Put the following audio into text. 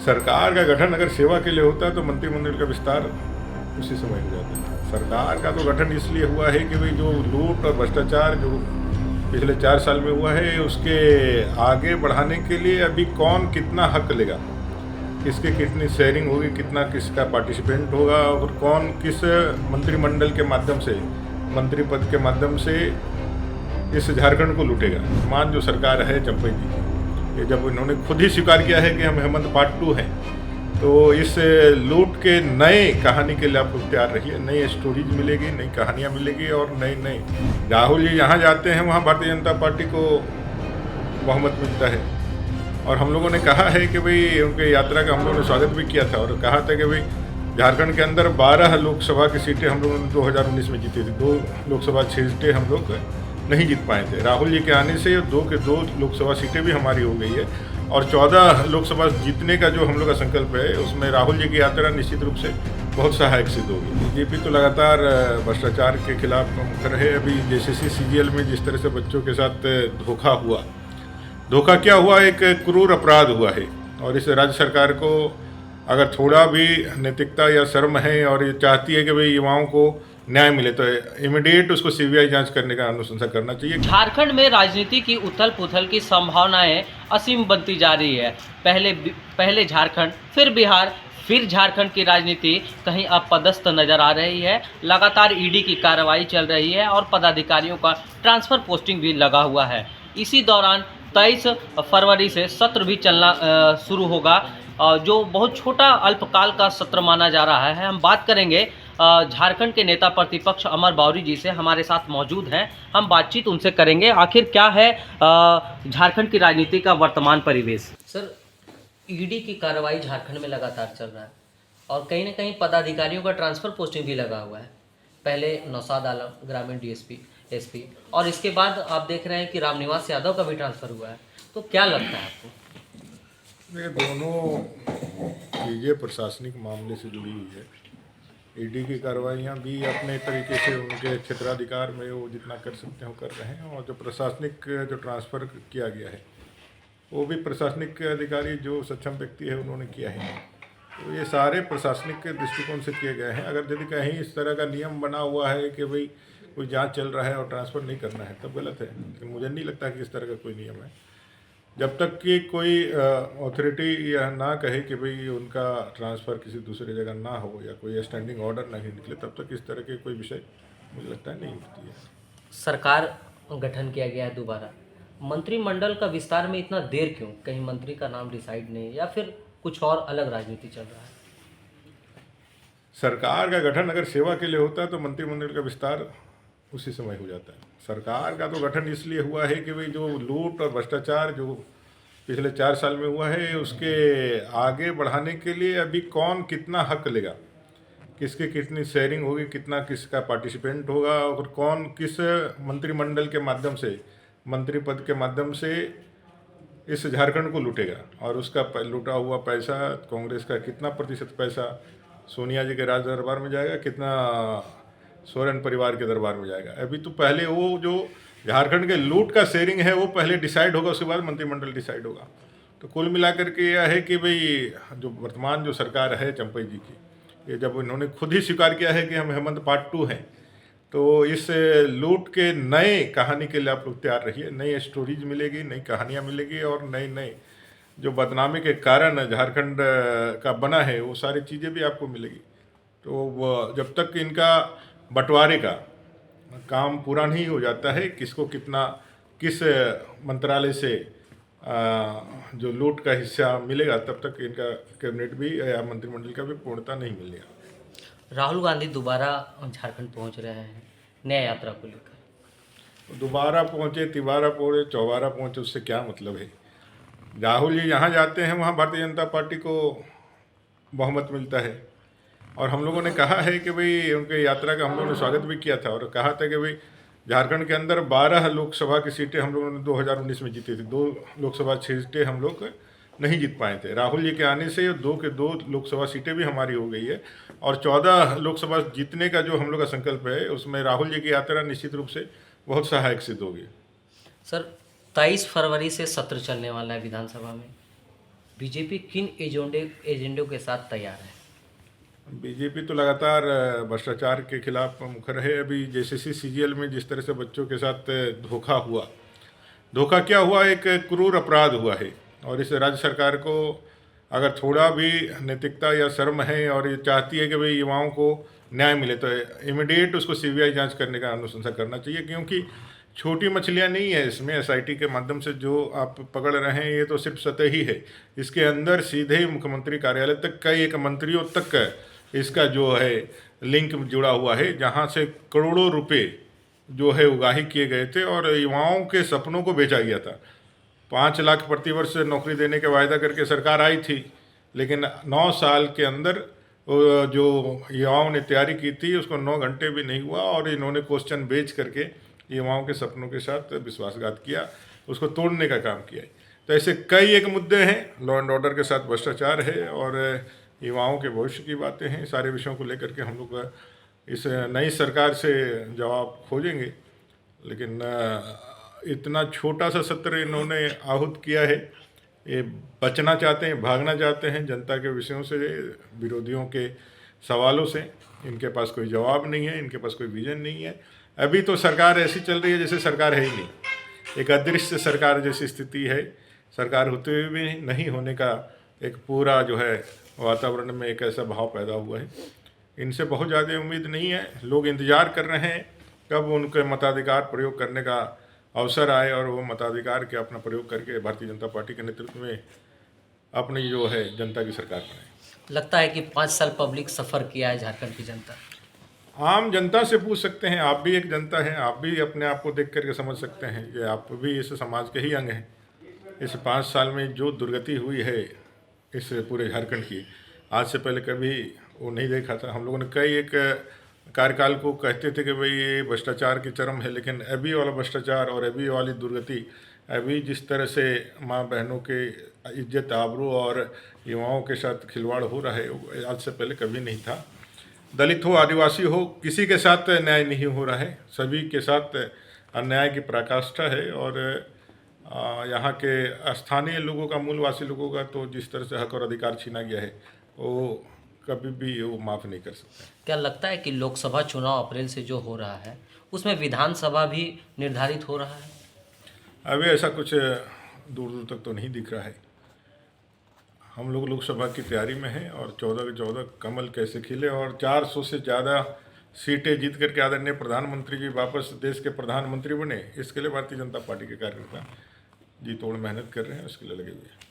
सरकार का गठन अगर सेवा के लिए होता है तो मंत्रिमंडल का विस्तार उसी समय हो जाता है। सरकार का तो गठन इसलिए हुआ है कि भाई जो लूट और भ्रष्टाचार जो पिछले 4 साल में हुआ है उसके आगे बढ़ाने के लिए अभी कौन कितना हक लेगा, किसकी कितनी शेयरिंग होगी, कितना किसका पार्टिसिपेंट होगा और कौन किस मंत्रिमंडल के माध्यम से, मंत्री पद के माध्यम से इस झारखंड को लूटेगा। मान जो सरकार है चंपई जी की, ये जब इन्होंने खुद ही स्वीकार किया है कि हम हेमंत पार्ट 2 हैं, तो इस लूट के नए कहानी के लिए आप लोग तैयार रहिए। नई स्टोरीज मिलेगी, नई कहानियाँ मिलेगी और नई नई राहुल जी जहाँ जाते हैं वहाँ भारतीय जनता पार्टी को बहुमत मिलता है। और हम लोगों ने कहा है कि भाई उनके यात्रा का हम लोगों ने स्वागत भी किया था और कहा था कि भाई झारखंड के अंदर 12 लोकसभा की सीटें हम लोगों ने 2019 में जीती थी। 2 लोकसभा सीटें हम लोग नहीं जीत पाए थे। राहुल जी के आने से 2 लोकसभा सीटें भी हमारी हो गई है और 14 लोकसभा जीतने का जो हम लोग का संकल्प है उसमें राहुल जी की यात्रा निश्चित रूप से बहुत सहायक सिद्ध होगी। बीजेपी तो लगातार भ्रष्टाचार के खिलाफ मुखर है। अभी जेसीसी सीजीएल में जिस तरह से बच्चों के साथ धोखा हुआ, धोखा क्या हुआ, एक क्रूर अपराध हुआ है और इस राज्य सरकार को अगर थोड़ा भी नैतिकता या शर्म है और ये चाहती है कि भाई युवाओं को न्याय मिले तो इमीडिएट उसको सीबीआई जांच करने का अनुशंसा करना चाहिए। झारखंड में राजनीति की उथल पुथल की संभावनाएं असीम बनती जा रही है। पहले झारखंड, फिर बिहार, फिर झारखंड की राजनीति कहीं अपदस्थ नजर आ रही है। लगातार ईडी की कार्रवाई चल रही है और पदाधिकारियों का ट्रांसफर पोस्टिंग भी लगा हुआ है। इसी दौरान 23 फरवरी से सत्र भी चलना शुरू होगा, जो बहुत छोटा अल्पकाल का सत्र माना जा रहा है। हम बात करेंगे झारखंड के नेता प्रतिपक्ष अमर बावरी जी से, हमारे साथ मौजूद हैं। हम बातचीत उनसे करेंगे आखिर क्या है झारखंड की राजनीति का वर्तमान परिवेश। सर, ईडी की कार्रवाई झारखंड में लगातार चल रहा है और कहीं ना कहीं पदाधिकारियों का ट्रांसफर पोस्टिंग भी लगा हुआ है। पहले नौशाद आलम ग्रामीण डीएसपी एसपी और इसके बाद आप देख रहे हैं कि रामनिवास यादव का भी ट्रांसफर हुआ है। तो क्या लगता है आपको? ये दोनों चीज़ें प्रशासनिक मामले से जुड़ी हुई है। ईडी की कार्रवाइयाँ भी अपने तरीके से उनके क्षेत्राधिकार में वो जितना कर सकते हैं वो कर रहे हैं और जो प्रशासनिक जो ट्रांसफ़र किया गया है वो भी प्रशासनिक अधिकारी जो सक्षम व्यक्ति है उन्होंने किया है। तो ये सारे प्रशासनिक के दृष्टिकोण से किए गए हैं। अगर यदि कहीं इस तरह का नियम बना हुआ है कि भाई कोई जांच चल रहा है और ट्रांसफ़र नहीं करना है तब गलत है, लेकिन मुझे नहीं लगता कि इस तरह का कोई नियम है। जब तक कि कोई अथॉरिटी यह ना कहे कि भाई उनका ट्रांसफ़र किसी दूसरी जगह ना हो या कोई स्टैंडिंग ऑर्डर नहीं निकले तब तक इस तरह के कोई विषय मुझे लगता है नहीं उठती है। सरकार गठन किया गया है दोबारा, मंत्रिमंडल का विस्तार में इतना देर क्यों? कहीं मंत्री का नाम डिसाइड नहीं या फिर कुछ और अलग राजनीति चल रहा है? सरकार का गठन अगर सेवा के लिए होता है तो मंत्रिमंडल का विस्तार उसी समय हो जाता है। सरकार का तो गठन इसलिए हुआ है कि भाई जो लूट और भ्रष्टाचार जो पिछले 4 साल में हुआ है उसके आगे बढ़ाने के लिए अभी कौन कितना हक लेगा, किसकी कितनी शेयरिंग होगी, कितना किसका पार्टिसिपेंट होगा और कौन किस मंत्रिमंडल के माध्यम से, मंत्री पद के माध्यम से इस झारखंड को लूटेगा और उसका लूटा हुआ पैसा, कांग्रेस का कितना प्रतिशत पैसा सोनिया जी के राज दरबार में जाएगा, कितना सोरेन परिवार के दरबार में जाएगा। अभी तो पहले वो जो झारखंड के लूट का शेयरिंग है वो पहले डिसाइड होगा, उसके बाद मंत्रिमंडल डिसाइड होगा। तो कुल मिलाकर के यह है कि भाई जो वर्तमान जो सरकार है चंपई जी की, ये जब इन्होंने खुद ही स्वीकार किया है कि हम हेमंत पार्ट 2 हैं, तो इस लूट के नए कहानी के लिए आप लोग तैयार रहिए। नई स्टोरीज मिलेगी, नई कहानियाँ मिलेगी और नई नई जो बदनामी के कारण झारखंड का बना है वो सारी चीज़ें भी आपको मिलेगी। तो जब तक इनका बंटवारे का काम पूरा नहीं हो जाता है, किसको कितना किस मंत्रालय से जो लूट का हिस्सा मिलेगा, तब तक इनका कैबिनेट भी या मंत्रिमंडल का भी पूर्णता नहीं मिलेगा। राहुल गांधी दोबारा झारखंड पहुंच रहे हैं न्याय यात्रा को लेकर। दोबारा पहुँचे, तिबारा पहुँचे, चौबारा पहुँचे, उससे क्या मतलब है? राहुल जी जहाँ जाते हैं वहाँ भारतीय जनता पार्टी को बहुमत मिलता है और हम लोगों ने कहा है कि भाई उनके यात्रा का हम लोगों ने स्वागत भी किया था और कहा था कि भाई झारखंड के अंदर 12 लोकसभा की सीटें हम लोगों ने 2019 में जीती थी। 2 लोकसभा सीटें हम लोग नहीं जीत पाए थे। राहुल जी के आने से 2 लोकसभा सीटें भी हमारी हो गई है और 14 लोकसभा जीतने का जो हम लोग का संकल्प है उसमें राहुल जी की यात्रा निश्चित रूप से बहुत सहायक सिद्ध होगी। सर, 23 फरवरी से सत्र चलने वाला है विधानसभा में। बीजेपी किन एजेंडों के साथ तैयार है? बीजेपी तो लगातार भ्रष्टाचार के खिलाफ मुखर है। अभी जेसीसी सीजीएल में जिस तरह से बच्चों के साथ धोखा हुआ, धोखा क्या हुआ, एक क्रूर अपराध हुआ है। और इस राज्य सरकार को अगर थोड़ा भी नैतिकता या शर्म है और ये चाहती है कि भाई युवाओं को न्याय मिले, तो इमीडिएट उसको सीबीआई जांच करने का अनुशंसा करना चाहिए। क्योंकि छोटी मछलियां नहीं है इसमें। एसआईटी के माध्यम से जो आप पकड़ रहे हैं ये तो सिर्फ सतही है। इसके अंदर सीधे मुख्यमंत्री कार्यालय तक, कई एक मंत्रियों तक इसका जो है लिंक जुड़ा हुआ है, जहां से करोड़ों रुपए जो है उगाही किए गए थे और युवाओं के सपनों को बेचा गया था। 5 लाख प्रतिवर्ष नौकरी देने के वायदा करके सरकार आई थी, लेकिन 9 साल के अंदर जो युवाओं ने तैयारी की थी उसको 9 घंटे भी नहीं हुआ और इन्होंने क्वेश्चन बेच करके युवाओं के सपनों के साथ विश्वासघात किया, उसको तोड़ने का काम किया। तो ऐसे कई एक मुद्दे हैं, लॉ एंड ऑर्डर के साथ भ्रष्टाचार है और युवाओं के भविष्य की बातें हैं। सारे विषयों को लेकर के हम लोग इस नई सरकार से जवाब खोजेंगे। लेकिन इतना छोटा सा सत्र इन्होंने आहूत किया है, ये बचना चाहते हैं, भागना चाहते हैं जनता के विषयों से, विरोधियों के सवालों से। इनके पास कोई जवाब नहीं है, इनके पास कोई विजन नहीं है। अभी तो सरकार ऐसी चल रही है जैसे सरकार है ही नहीं, एक अदृश्य सरकार जैसी स्थिति है। सरकार होते हुए भी नहीं होने का एक पूरा जो है वातावरण में एक ऐसा भाव पैदा हुआ है। इनसे बहुत ज़्यादा उम्मीद नहीं है। लोग इंतज़ार कर रहे हैं कब उनके मताधिकार प्रयोग करने का अवसर आए और वो मताधिकार के अपना प्रयोग करके भारतीय जनता पार्टी के नेतृत्व में अपनी जो है जनता की सरकार बनाए। लगता है कि 5 साल पब्लिक सफ़र किया है झारखंड की जनता। आम जनता से पूछ सकते हैं, आप भी एक जनता हैं, आप भी अपने आप को देख करके समझ सकते हैं कि आप भी इस समाज के ही अंग हैं। इस 5 साल में जो दुर्गति हुई है इस पूरे झारखंड की, आज से पहले कभी वो नहीं देखा था। हम लोगों ने कई एक कार्यकाल को कहते थे कि भाई ये भ्रष्टाचार की चरम है, लेकिन अभी वाला भ्रष्टाचार और अभी वाली दुर्गति, अभी जिस तरह से माँ बहनों के इज्जत आबरू और युवाओं के साथ खिलवाड़ हो रहा है, वो आज से पहले कभी नहीं था। दलित हो, आदिवासी हो, किसी के साथ न्याय नहीं हो रहा है, सभी के साथ अन्याय की पराकाष्ठा है। और यहाँ के स्थानीय लोगों का, मूलवासी लोगों का तो जिस तरह से हक और अधिकार छीना गया है, वो कभी भी वो माफ़ नहीं कर सकता। क्या लगता है कि लोकसभा चुनाव अप्रैल से जो हो रहा है उसमें विधानसभा भी निर्धारित हो रहा है? अभी ऐसा कुछ दूर दूर तक तो नहीं दिख रहा है। हम लोग लोकसभा की तैयारी में हैं और 14 के 14 कमल कैसे खिले और 400 से ज़्यादा सीटें जीत करके आदरणीय प्रधानमंत्री जी वापस देश के प्रधानमंत्री बने, इसके लिए भारतीय जनता पार्टी के कार्यकर्ता जी तोड़ मेहनत कर रहे हैं, उसके लिए लगे हुए हैं।